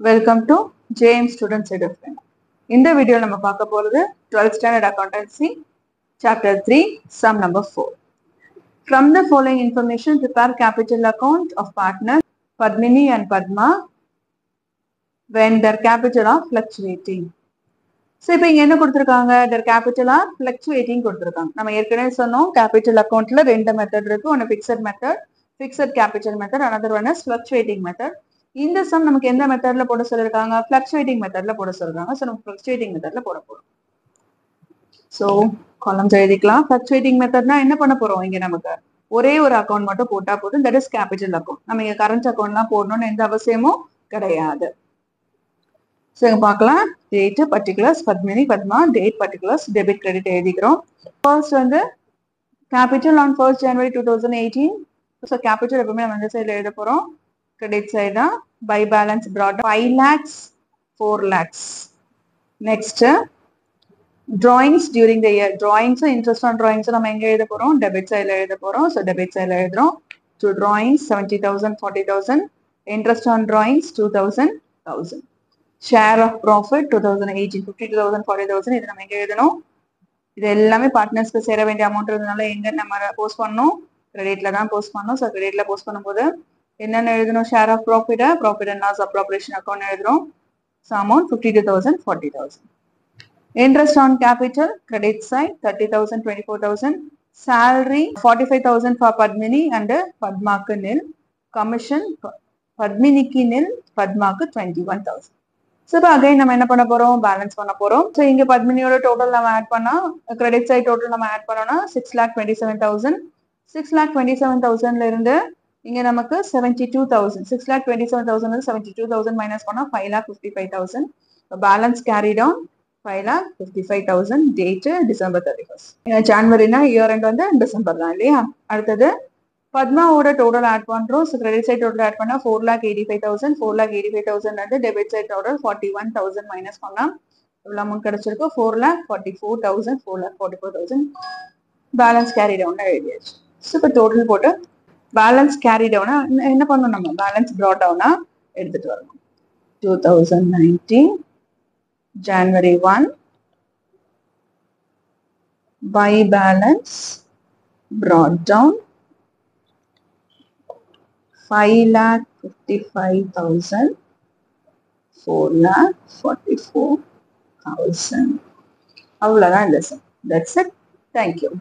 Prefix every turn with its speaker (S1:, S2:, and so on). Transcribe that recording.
S1: Welcome to JM Students Education. In the video, we will talk about 12th Standard Accountancy, Chapter 3, Sum number 4. From the following information, prepare capital account of partners Padmini and Padma when their capital are fluctuating. So, இப்போ இங்க என்ன கொடுத்திருக்காங்க? Their capital are fluctuating கொடுத்திருக்காங்க. நம்ம ஏற்கனவே சொன்னோம் capital accountல ரெண்டு method இருக்கு. ஒன்னு fixed capital method, another one is fluctuating method. இந்த சம் நமக்கு எந்த மெத்தட்ல போட சொல்லிருக்காங்க? fluctuating மெத்தட்ல போட சொல்றாங்க. சோ நம்ம fluctuating மெத்தட்ல போட போறோம். சோ காலம்ஸ் எழுதிக்கலாம். fluctuating மெத்தட்னா என்ன பண்ண போறோம்? இங்க நமக்கு ஒரே ஒரு அக்கவுண்ட் மட்டும் போட்டா போதும். That is capital account. நம்ம இங்க கரண்ட் அக்கவுண்ட்லாம் போடணும்னு எந்த அவசியமும் கிடையாது. சோ இங்க பார்க்கலாம். Date particulars Padmini Padma date particulars debit credit எழுதிக்கிறோம். ஃபர்ஸ்ட் வந்து capital on 1st January 2018. So capital எப்பவுமே நம்ம இந்த சைடுல எழுத போறோம். Credit side by balance brought 5 lakhs 4 lakhs. Next drawings during the year. Drawings interest on drawings நம்ம எங்க எழுத போறோம்? Debit side எழுத போறோம். So debit side எழுதுறோம். To drawings 70,000 40,000. Interest on drawings 2,000 1000. Share of profit 2018 52,000 40,000. இது நம்ம எங்க எழுதணும்? இது எல்லாமே பார்ட்னர்ஸ்க்கு சேர வேண்டிய அமௌண்ட் இருந்தனால எங்க நம்ம போஸ்ட் பண்ணோம்? கிரெடிட்ல தான் போஸ்ட் பண்ணோம். So கிரெடிட்ல போஸ்ட் பண்ணும்போது என்னென்ன எழுதணும்? Share of profit and loss appropriation account எழுதுறோம். So amount 52,000 40,000. Interest on capital credit side 30,000 24,000. salary 45,000 for Padmini and பத்மாக்கு நில். கமிஷன் பத்மினிக்கு நில் பத்மாக்கு 21,000. ஸோ இப்போ அகைன் நம்ம என்ன பண்ண போறோம்? பேலன்ஸ் பண்ண போறோம். ஸோ இங்க பத்மினியோட டோட்டல் நம்ம ஆட் பண்ணா கிரெடிட் சைட் டோட்டல் நம்ம ஆட் பண்ணோம்னா 6,27,000. 6,27,000ல இருந்து இங்க நமக்கு 72,000 6,27,000 72,000 மைனஸ் பண்ணா 5,55,000. Balance carry down 5,55,000. Date December 31st. ஜனவரினா இயர் எண்ட் வந்து டிசம்பர் தான் இல்லையா? அடுத்தது பத்மாவோட டோட்டல் ஆட் பண்றோம். So credit side total add பண்ணா 4,85,000 4,85,000 வந்து டெபிட் சைட் டோட்டல் 41,000 மைனஸ் பண்ணா எவ்வளவு அமௌண்ட் கிடைச்சிருக்கு? 4,44,000 4,44,000. பேலன்ஸ் கேரி டவுன் எழுதியாச்சு. ஸோ இப்போ டோட்டல் போட்டு பேலன்ஸ் கேரி டவுனா என்ன பண்ணணும்? நம்ம பேலன்ஸ் ப்ராட் டவுனா எடுத்துட்டு வரணும். 2019 January 1 by balance brought down 5,55,000 4,44,000. அவ்வளவுதான் இந்த some. That's it. Thank you.